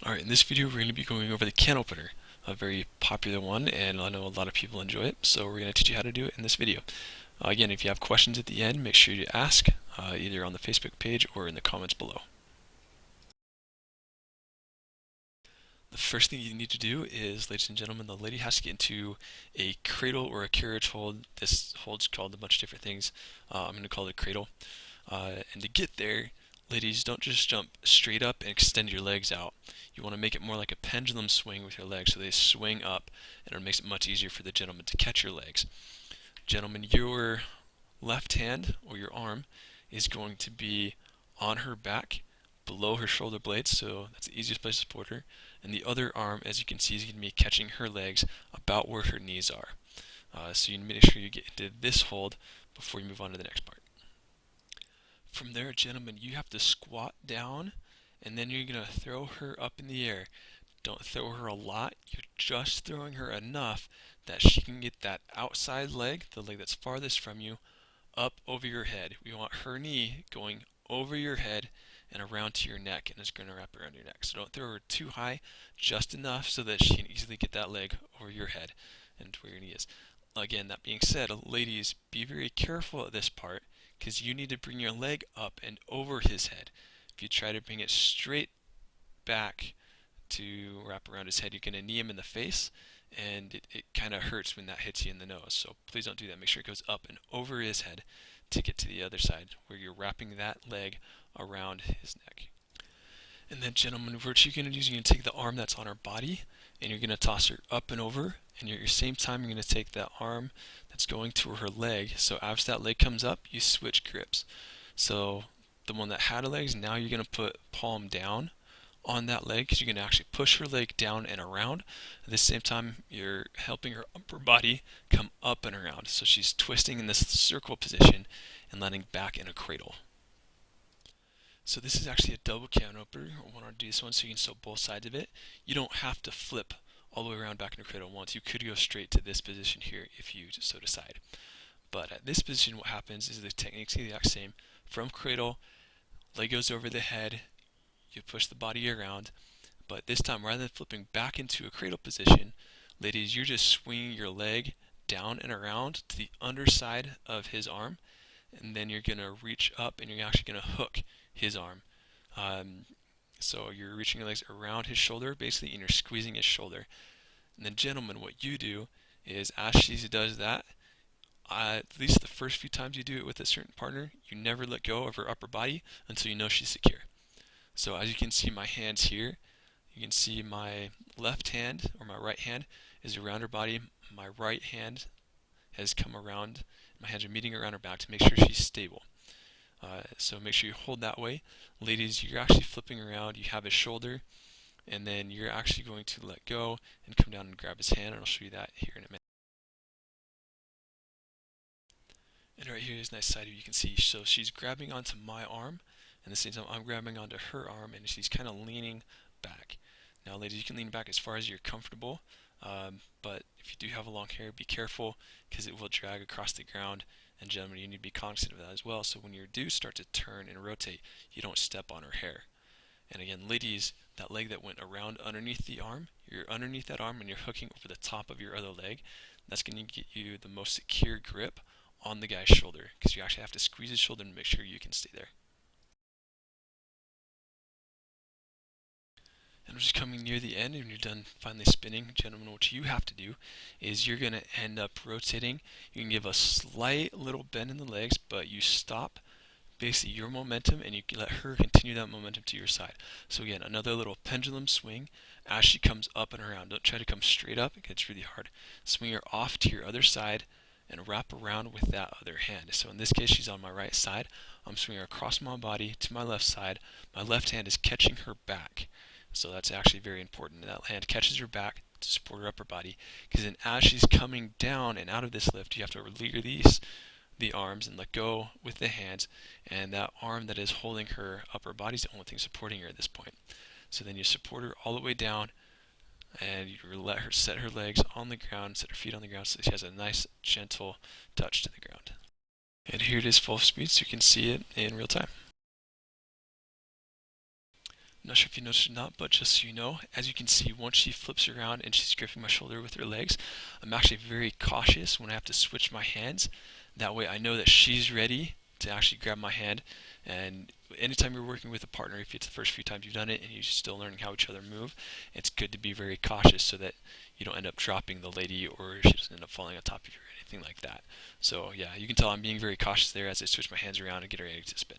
Alright, in this video we're going to be going over the can opener, a very popular one, and I know a lot of people enjoy it, so we're going to teach you how to do it in this video. Again, if you have questions at the end, make sure you ask, either on the Facebook page or in the comments below. The first thing you need to do is, ladies and gentlemen, the lady has to get into a cradle or a carriage hold. This hold's called a bunch of different things. I'm going to call it a cradle. And to get there, ladies, don't just jump straight up and extend your legs out. You want to make it more like a pendulum swing with your legs, so they swing up, and it makes it much easier for the gentleman to catch your legs. Gentlemen, your left hand or your arm is going to be on her back, below her shoulder blades, so that's the easiest place to support her. And the other arm, as you can see, is going to be catching her legs about where her knees are. So you need to make sure you get into this hold before you move on to the next part. From there, gentlemen, you have to squat down, and then you're going to throw her up in the air. Don't throw her a lot, you're just throwing her enough that she can get that outside leg, the leg that's farthest from you, up over your head. We want her knee going over your head and around to your neck, and it's going to wrap around your neck. So don't throw her too high, just enough so that she can easily get that leg over your head and to where your knee is. Again, that being said, ladies, be very careful at this part, because you need to bring your leg up and over his head. If you try to bring it straight back to wrap around his head, you're going to knee him in the face, and it kind of hurts when that hits you in the nose. So please don't do that. Make sure it goes up and over his head to get to the other side, where you're wrapping that leg around his neck. And then, gentlemen, what you're going to do is you're going to take the arm that's on her body, and you're going to toss her up and over, and at the same time you're going to take that arm that's going to her leg. So as that leg comes up, you switch grips. So the one that had her legs, now you're going to put palm down on that leg, because you're going to actually push her leg down and around. At the same time, you're helping her upper body come up and around. So she's twisting in this circle position and landing back in a cradle. So this is actually a double can opener. I want to do this one so you can sew both sides of it. You don't have to flip all the way around back in the cradle once. You could go straight to this position here if you so decide. But at this position, what happens is the technique's the exact same. From cradle, leg goes over the head, you push the body around, but this time, rather than flipping back into a cradle position, ladies, you're just swinging your leg down and around to the underside of his arm, and then you're going to reach up and you're actually going to hook his arm. So you're reaching your legs around his shoulder, basically, and you're squeezing his shoulder. And then, gentlemen, what you do is, as she does that, at least the first few times you do it with a certain partner, you never let go of her upper body until you know she's secure. So as you can see my hands here, you can see my left hand, or my right hand, is around her body. My right hand has come around, my hands are meeting around her back to make sure she's stable. So make sure you hold that way. Ladies, you're actually flipping around, you have his shoulder, and then you're actually going to let go and come down and grab his hand, and I'll show you that here in a minute. And right here is a nice side view. You can see, so she's grabbing onto my arm, and at the same time I'm grabbing onto her arm, and she's kind of leaning back. Now, ladies, you can lean back as far as you're comfortable, but if you do have a long hair, be careful, because it will drag across the ground. And gentlemen, you need to be cognizant of that as well, so when you do start to turn and rotate, you don't step on her hair. And again, ladies, that leg that went around underneath the arm, you're underneath that arm and you're hooking over the top of your other leg. That's going to get you the most secure grip on the guy's shoulder, because you actually have to squeeze his shoulder and make sure you can stay there. And we're just coming near the end, and when you're done finally spinning, gentlemen, what you have to do is you're going to end up rotating. You can give a slight little bend in the legs, but you stop basically your momentum, and you can let her continue that momentum to your side. So again, another little pendulum swing as she comes up and around. Don't try to come straight up, it gets really hard. Swing her off to your other side and wrap around with that other hand. So in this case, she's on my right side. I'm swinging her across my body to my left side. My left hand is catching her back. So that's actually very important. That hand catches her back to support her upper body, because then as she's coming down and out of this lift, you have to release the arms and let go with the hands, and that arm that is holding her upper body is the only thing supporting her at this point. So then you support her all the way down, and you let her set her legs on the ground, set her feet on the ground, so she has a nice gentle touch to the ground. And here it is full speed, so you can see it in real time. I'm not sure if you noticed or not, but just so you know, as you can see, once she flips around and she's gripping my shoulder with her legs, I'm actually very cautious when I have to switch my hands. That way I know that she's ready to actually grab my hand. And anytime you're working with a partner, if it's the first few times you've done it and you're still learning how each other move, it's good to be very cautious so that you don't end up dropping the lady or she doesn't end up falling on top of you or anything like that. So yeah, you can tell I'm being very cautious there as I switch my hands around and get her ready to spin.